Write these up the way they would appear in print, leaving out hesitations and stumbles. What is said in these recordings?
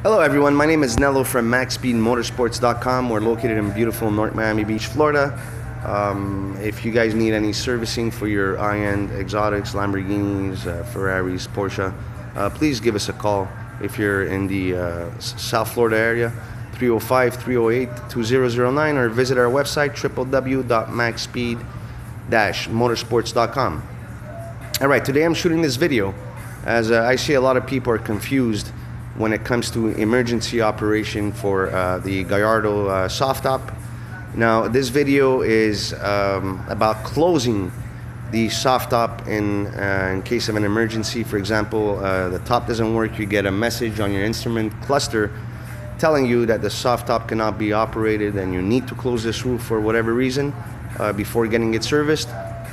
Hello everyone, my name is Nello from MaxSpeedMotorsports.com. We're located in beautiful North Miami Beach, Florida. If you guys need any servicing for your high-end exotics, Lamborghinis, Ferraris, Porsche, please give us a call if you're in the South Florida area, 305-308-2009, or visit our website, www.maxspeed-motorsports.com. Alright, today I'm shooting this video as I see a lot of people are confused when it comes to emergency operation for the Gallardo soft top. Now this video is about closing the soft top in case of an emergency. For example, the top doesn't work, you get a message on your instrument cluster telling you that the soft top cannot be operated and you need to close this roof for whatever reason before getting it serviced.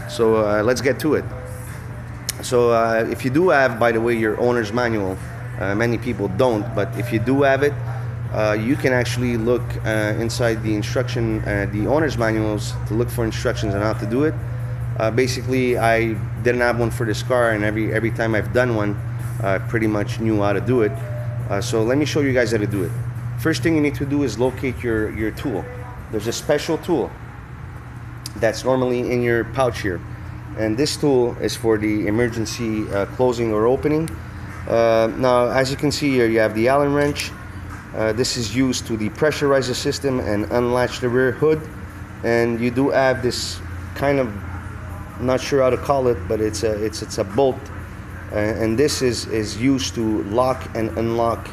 So let's get to it. So if you do have, by the way, your owner's manual, many people don't, but if you do have it, you can actually look inside the the owner's manuals to look for instructions on how to do it. Basically, I didn't have one for this car, and every time I've done one, I pretty much knew how to do it. So let me show you guys how to do it. First thing you need to do is locate your tool. There's a special tool that's normally in your pouch here, and this tool is for the emergency closing or opening. Now, as you can see here, you have the Allen wrench. This is used to depressurize the system and unlatch the rear hood. And you do have this kind of, not sure how to call it, but it's a bolt. And this is used to lock and unlock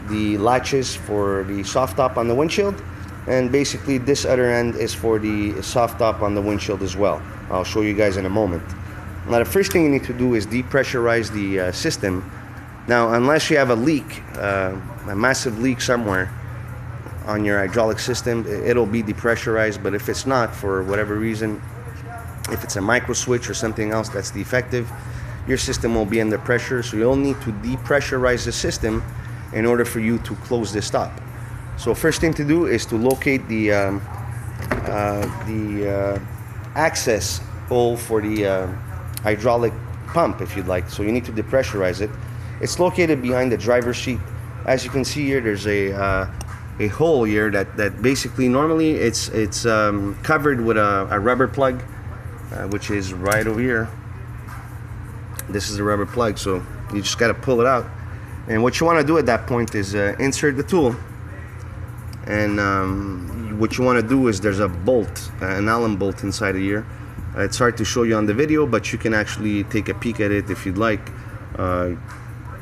the latches for the soft top on the windshield. And basically this other end is for the soft top on the windshield as well. I'll show you guys in a moment. Now the first thing you need to do is depressurize the system. Now, unless you have a leak, a massive leak somewhere on your hydraulic system, it'll be depressurized. But if it's not, for whatever reason, if it's a micro switch or something else that's defective, your system will be under pressure. So you'll need to depressurize the system in order for you to close this top. So first thing to do is to locate the access hole for the hydraulic pump, if you'd like. So you need to depressurize it. It's located behind the driver's seat. As you can see here, there's a hole here that basically normally it's covered with a rubber plug, which is right over here. This is the rubber plug, so you just got to pull it out. And what you want to do at that point is insert the tool. And what you want to do is there's a bolt, an Allen bolt inside of here. It's hard to show you on the video, but you can actually take a peek at it if you'd like.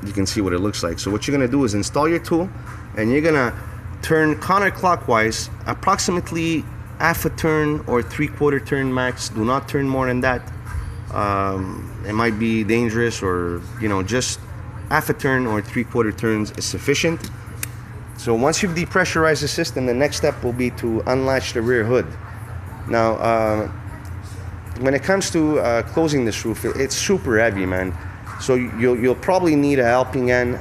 You can see what it looks like. So what you're gonna do is install your tool, and you're gonna turn counterclockwise approximately half a turn or 3/4 turn max. Do not turn more than that. It might be dangerous, or just half a turn or 3/4 turns is sufficient. So once you've depressurized the system, the next step will be to unlatch the rear hood. Now when it comes to closing this roof, it's super heavy, man. So you'll probably need a helping hand.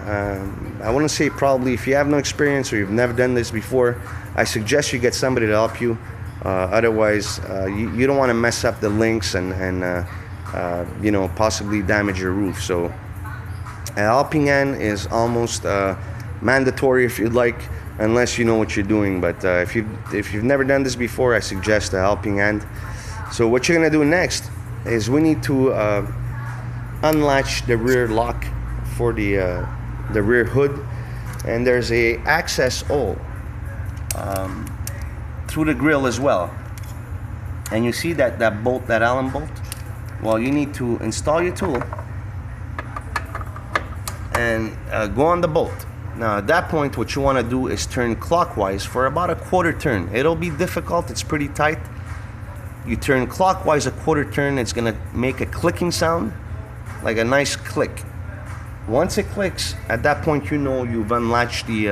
I wouldn't say probably. If you have no experience or you've never done this before, I suggest you get somebody to help you. Otherwise, you don't want to mess up the links and possibly damage your roof. So a helping hand is almost mandatory, if you'd like, unless you know what you're doing. But if you've never done this before, I suggest a helping hand. So what you're gonna do next is we need to unlatch the rear lock for the rear hood, and there's a access hole through the grill as well. And you see that bolt, that Allen bolt? Well, you need to install your tool and go on the bolt. Now at that point, what you want to do is turn clockwise for about a 1/4 turn. It'll be difficult, it's pretty tight. You turn clockwise a 1/4 turn, it's gonna make a clicking sound, like a nice click. Once it clicks, at that point you've unlatched the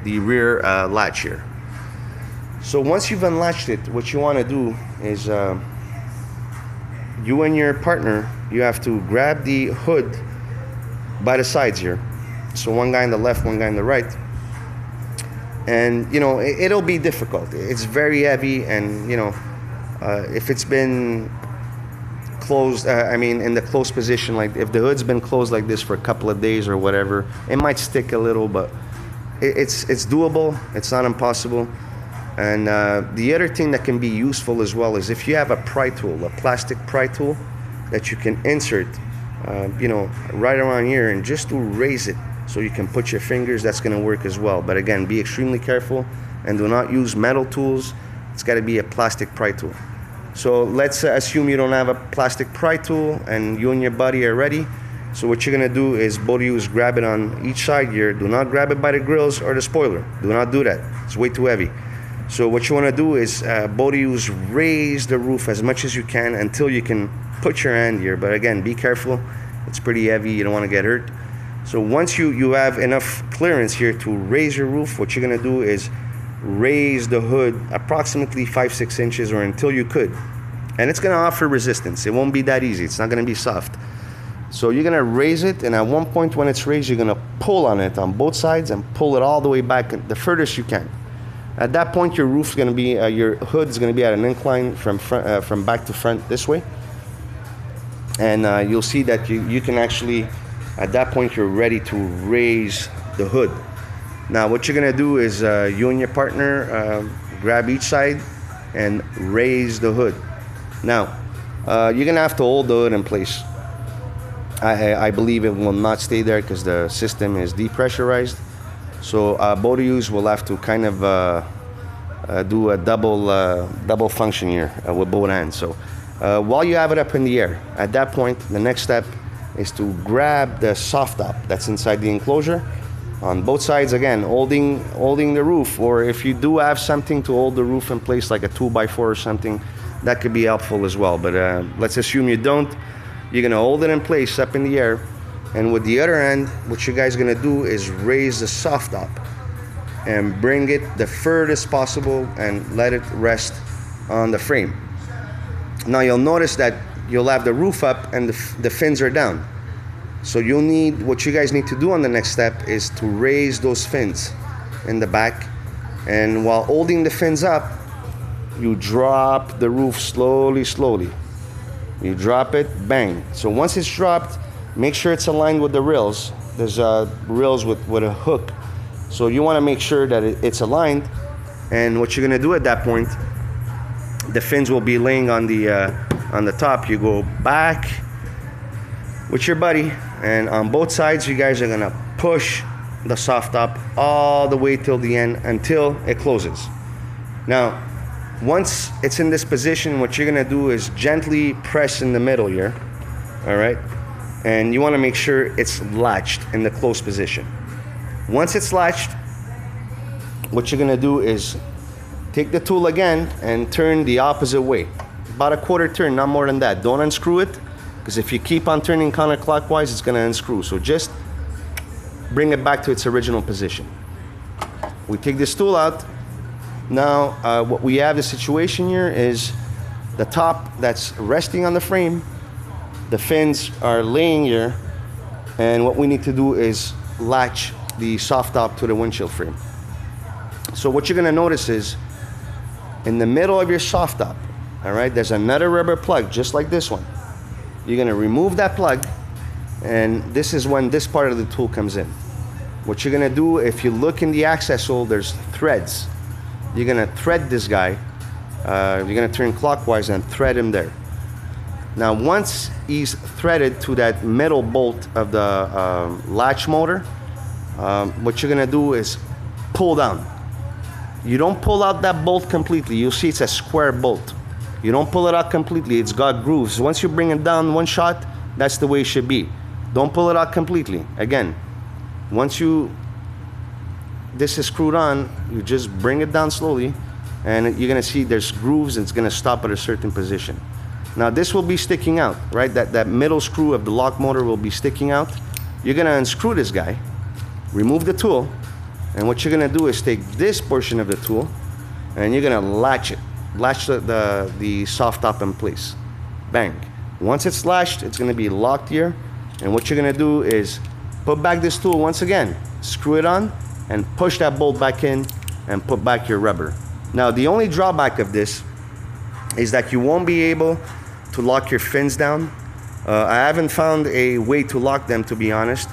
rear latch here. So once you've unlatched it, what you want to do is you and your partner, you have to grab the hood by the sides here. So one guy on the left, one guy on the right. And it'll be difficult. It's very heavy, and if it's been closed, I mean in the closed position, like if the hood's been closed like this for a couple of days or whatever, it might stick a little, but it's doable. It's not impossible. And the other thing that can be useful as well is if you have a pry tool, a plastic pry tool that you can insert, you know, right around here, and just to raise it so you can put your fingers, that's going to work as well. But again, be extremely careful and do not use metal tools. It's got to be a plastic pry tool. So let's assume you don't have a plastic pry tool and you and your buddy are ready. So what you're going to do is both of you grab it on each side here. Do not grab it by the grills or the spoiler. Do not do that. It's way too heavy. So what you want to do is both of you raise the roof as much as you can until you can put your hand here. But again, be careful. It's pretty heavy. You don't want to get hurt. So once you have enough clearance here to raise your roof, what you're going to do is raise the hood approximately 5-6 inches or until you could. And it's going to offer resistance. It won't be that easy. It's not going to be soft. So you're going to raise it, and at one point when it's raised, you're going to pull on it on both sides and pull it all the way back the furthest you can. At that point, your roof's going to be, your hood's going to be at an incline from back to front this way. And you'll see that you can actually, at that point, you're ready to raise the hood. Now, what you're going to do is you and your partner grab each side and raise the hood. Now, you're going to have to hold the hood in place. I believe it will not stay there because the system is depressurized. So both of you will have to kind of do a double function here with both hands. So while you have it up in the air, at that point, the next step is to grab the soft top that's inside the enclosure on both sides, again, holding the roof, or if you do have something to hold the roof in place, like a 2x4 or something, that could be helpful as well. But let's assume you don't. You're gonna hold it in place up in the air, and with the other end, what you guys are gonna do is raise the soft top and bring it the furthest possible and let it rest on the frame. Now you'll notice that you'll have the roof up and the fins are down. So what you guys need to do on the next step is to raise those fins in the back, and while holding the fins up, you drop the roof slowly. You drop it, bang. So once it's dropped, make sure it's aligned with the rails. There's rails with a hook. So you want to make sure that it's aligned. And what you're going to do at that point, the fins will be laying on the top. You go back with your buddy, and on both sides, you guys are going to push the soft top all the way till the end until it closes. Now, once it's in this position, what you're gonna do is gently press in the middle here, all right? And you wanna make sure it's latched in the closed position. Once it's latched, what you're gonna do is take the tool again and turn the opposite way. About a quarter turn, not more than that. Don't unscrew it, because if you keep on turning counterclockwise, it's gonna unscrew. So just bring it back to its original position. We take this tool out. Now, what we have the situation here is the top that's resting on the frame, the fins are laying here, and what we need to do is latch the soft top to the windshield frame. So what you're gonna notice is, in the middle of your soft top, all right, there's another rubber plug, just like this one. You're gonna remove that plug, and this is when this part of the tool comes in. What you're gonna do, if you look in the access hole, there's threads. You're gonna thread this guy. You're gonna turn clockwise and thread him there. Now, once he's threaded to that metal bolt of the latch motor, what you're gonna do is pull down. You don't pull out that bolt completely. You'll see it's a square bolt. You don't pull it out completely. It's got grooves. Once you bring it down one shot, that's the way it should be. Don't pull it out completely. Again, once this is screwed on, you just bring it down slowly, and you're gonna see there's grooves, and it's gonna stop at a certain position. Now this will be sticking out, right? That middle screw of the lock motor will be sticking out. You're gonna unscrew this guy, remove the tool, and what you're gonna do is take this portion of the tool, and you're gonna latch the soft top in place. Bang. Once it's latched, it's gonna be locked here, and what you're gonna do is put back this tool once again, screw it on, and push that bolt back in and put back your rubber. Now, the only drawback of this is that you won't be able to lock your fins down. I haven't found a way to lock them, to be honest.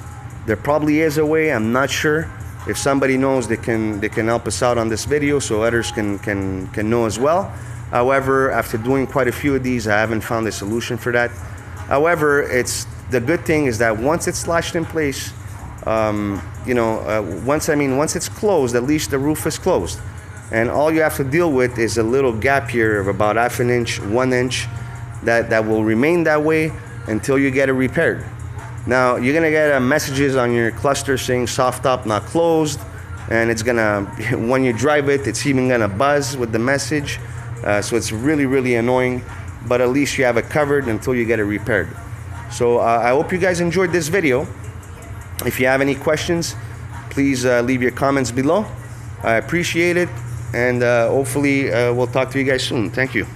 There probably is a way, I'm not sure. If somebody knows, they can help us out on this video so others can know as well. However, after doing quite a few of these, I haven't found a solution for that. However, the good thing is that once it's latched in place, once it's closed, at least the roof is closed. And all you have to deal with is a little gap here of about 1/2 inch, 1 inch, that will remain that way until you get it repaired. Now, you're gonna get messages on your cluster saying soft top not closed, and it's gonna, when you drive it, it's even gonna buzz with the message. So it's really, really annoying, but at least you have it covered until you get it repaired. So I hope you guys enjoyed this video. If you have any questions, please leave your comments below. I appreciate it, and hopefully we'll talk to you guys soon. Thank you.